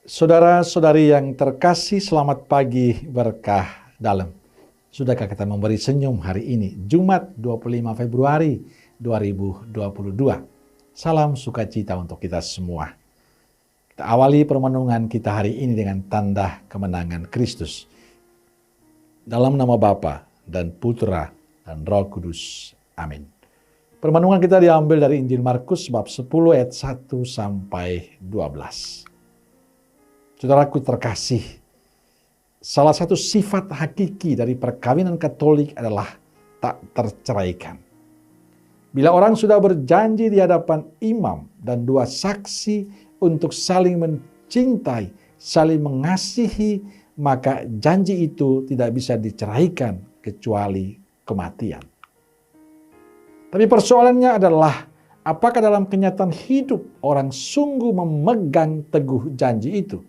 Saudara-saudari yang terkasih, selamat pagi berkah dalam. Sudahkah kita memberi senyum hari ini, Jumat 25 Februari 2022. Salam sukacita untuk kita semua. Kita awali permenungan kita hari ini dengan tanda kemenangan Kristus. Dalam nama Bapa dan Putra dan Roh Kudus. Amin. Permenungan kita diambil dari Injil Markus bab 10 ayat 1 sampai 12. Saudaraku terkasih, salah satu sifat hakiki dari perkawinan Katolik adalah tak terceraikan. Bila orang sudah berjanji di hadapan imam dan dua saksi untuk saling mencintai, saling mengasihi, maka janji itu tidak bisa diceraikan kecuali kematian. Tapi persoalannya adalah, apakah dalam kenyataan hidup orang sungguh memegang teguh janji itu?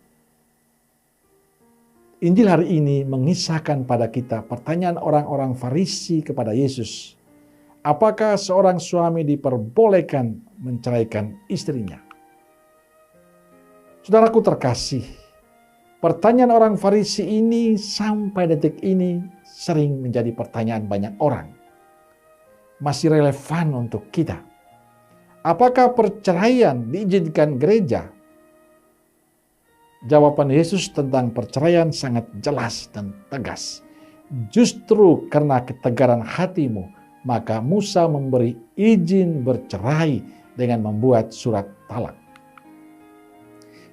Injil hari ini mengisahkan pada kita pertanyaan orang-orang Farisi kepada Yesus. Apakah seorang suami diperbolehkan menceraikan istrinya? Saudaraku terkasih, pertanyaan orang Farisi ini sampai detik ini sering menjadi pertanyaan banyak orang. Masih relevan untuk kita. Apakah perceraian diizinkan gereja? Jawaban Yesus tentang perceraian sangat jelas dan tegas. Justru karena ketegaran hatimu, maka Musa memberi izin bercerai dengan membuat surat talak.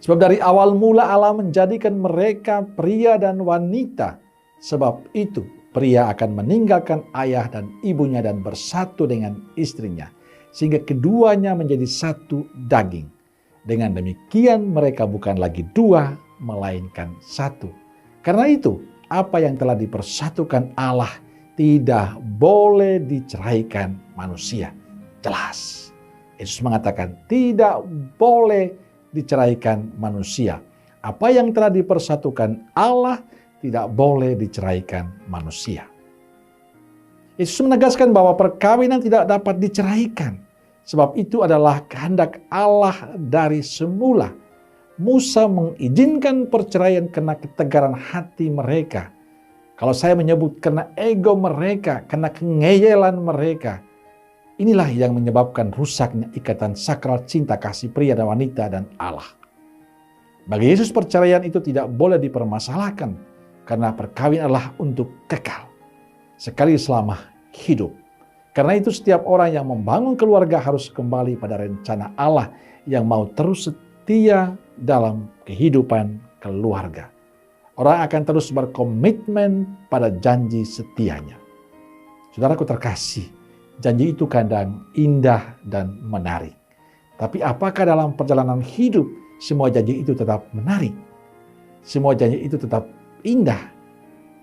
Sebab dari awal mula Allah menjadikan mereka pria dan wanita. Sebab itu pria akan meninggalkan ayah dan ibunya dan bersatu dengan istrinya, sehingga keduanya menjadi satu daging. Dengan demikian mereka bukan lagi dua, melainkan satu. Karena itu, apa yang telah dipersatukan Allah tidak boleh diceraikan manusia. Jelas. Yesus mengatakan tidak boleh diceraikan manusia. Apa yang telah dipersatukan Allah tidak boleh diceraikan manusia. Yesus menegaskan bahwa perkawinan tidak dapat diceraikan. Sebab itu adalah kehendak Allah dari semula. Musa mengizinkan perceraian karena ketegaran hati mereka. Kalau saya menyebut karena ego mereka, karena kengeyelan mereka. Inilah yang menyebabkan rusaknya ikatan sakral cinta kasih pria dan wanita dan Allah. Bagi Yesus perceraian itu tidak boleh dipermasalahkan. Karena perkawinan adalah untuk kekal. Sekali selama hidup. Karena itu setiap orang yang membangun keluarga harus kembali pada rencana Allah yang mau terus setia dalam kehidupan keluarga. Orang akan terus berkomitmen pada janji setianya. Saudaraku terkasih, janji itu kadang indah dan menarik. Tapi apakah dalam perjalanan hidup semua janji itu tetap menarik? Semua janji itu tetap indah?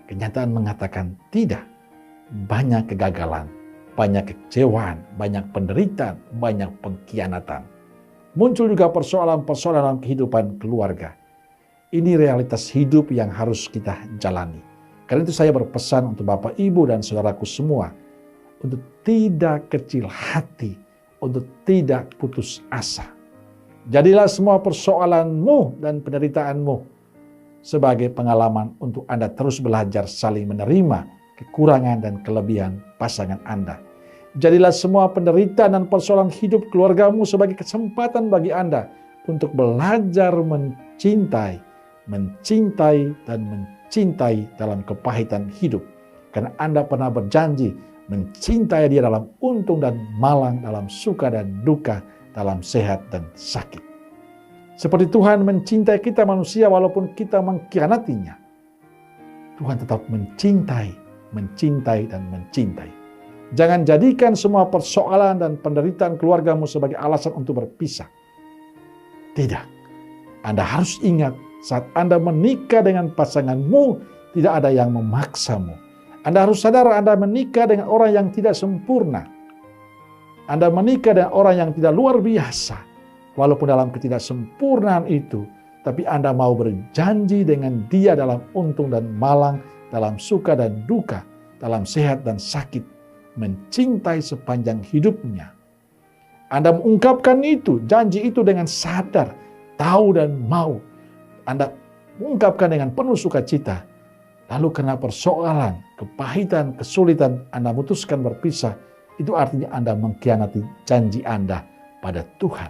Kenyataan mengatakan tidak. Banyak kegagalan. Banyak kecewaan, banyak penderitaan, banyak pengkhianatan. Muncul juga persoalan-persoalan dalam kehidupan keluarga. Ini realitas hidup yang harus kita jalani. Karena itu saya berpesan untuk Bapak, Ibu, dan saudaraku semua. Untuk tidak kecil hati, untuk tidak putus asa. Jadilah semua persoalanmu dan penderitaanmu sebagai pengalaman untuk Anda terus belajar saling menerima kekurangan dan kelebihan pasangan Anda. Jadilah semua penderitaan dan persoalan hidup keluargamu sebagai kesempatan bagi Anda untuk belajar mencintai dan mencintai dalam kepahitan hidup. Karena Anda pernah berjanji mencintai dia dalam untung dan malang, dalam suka dan duka, dalam sehat dan sakit. Seperti Tuhan mencintai kita manusia walaupun kita mengkhianatinya. Tuhan tetap mencintai dan mencintai. Jangan jadikan semua persoalan dan penderitaan keluargamu sebagai alasan untuk berpisah. Tidak. Anda harus ingat, saat Anda menikah dengan pasanganmu, tidak ada yang memaksamu. Anda harus sadar Anda menikah dengan orang yang tidak sempurna. Anda menikah dengan orang yang tidak luar biasa. Walaupun dalam ketidaksempurnaan itu, tapi Anda mau berjanji dengan dia dalam untung dan malang, dalam suka dan duka, dalam sehat dan sakit, mencintai sepanjang hidupnya. Anda mengungkapkan itu, janji itu dengan sadar, tahu dan mau. Anda ungkapkan dengan penuh sukacita. Lalu karena persoalan, kepahitan, kesulitan, Anda memutuskan berpisah, itu artinya Anda mengkhianati janji Anda pada Tuhan.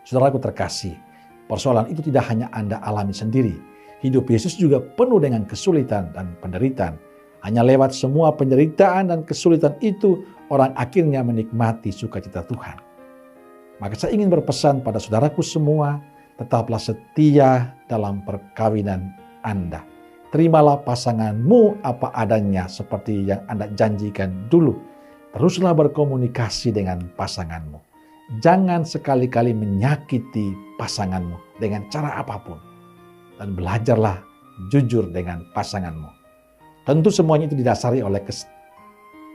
Saudaraku terkasih, persoalan itu tidak hanya Anda alami sendiri. Hidup Yesus juga penuh dengan kesulitan dan penderitaan. Hanya lewat semua penderitaan dan kesulitan itu, orang akhirnya menikmati sukacita Tuhan. Maka saya ingin berpesan pada saudaraku semua, tetaplah setia dalam perkawinan Anda. Terimalah pasanganmu apa adanya seperti yang Anda janjikan dulu. Teruslah berkomunikasi dengan pasanganmu. Jangan sekali-kali menyakiti pasanganmu dengan cara apapun. Dan belajarlah jujur dengan pasanganmu. Tentu semuanya itu didasari oleh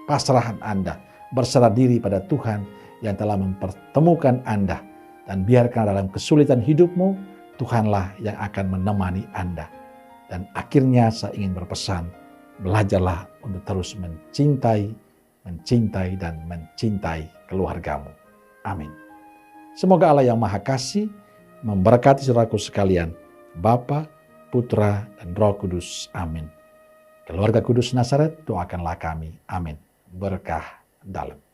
pasrahan Anda. Berserah diri pada Tuhan yang telah mempertemukan Anda. Dan biarkan dalam kesulitan hidupmu, Tuhanlah yang akan menemani Anda. Dan akhirnya saya ingin berpesan, belajarlah untuk terus mencintai dan mencintai keluargamu. Amin. Semoga Allah yang Maha Kasih memberkati saudaraku sekalian, Bapa, Putra, dan Roh Kudus. Amin. Keluarga Kudus Nazaret, doakanlah kami. Amin. Berkah dalam.